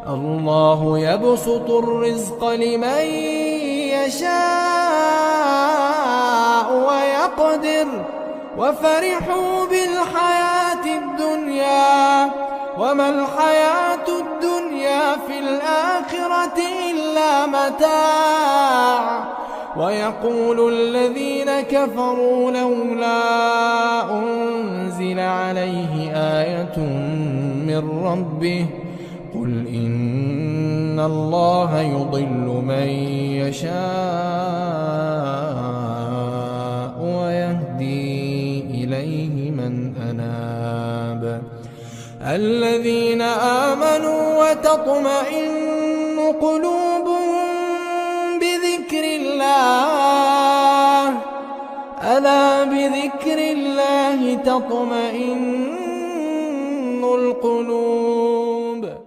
الله يبسط الرزق لمن يشاء ويقدر وفرحوا بالحياة الدنيا وما الحياة الدنيا في الآخرة إلا متاع ويقول الذين كفروا لولا أنزل عليه آية من ربه قل إن الله يضل من يشاء ويهدي إليه من أناب الذين آمنوا وتطمئن قلوبهم بذكر الله ألا بذكر الله تطمئن القلوب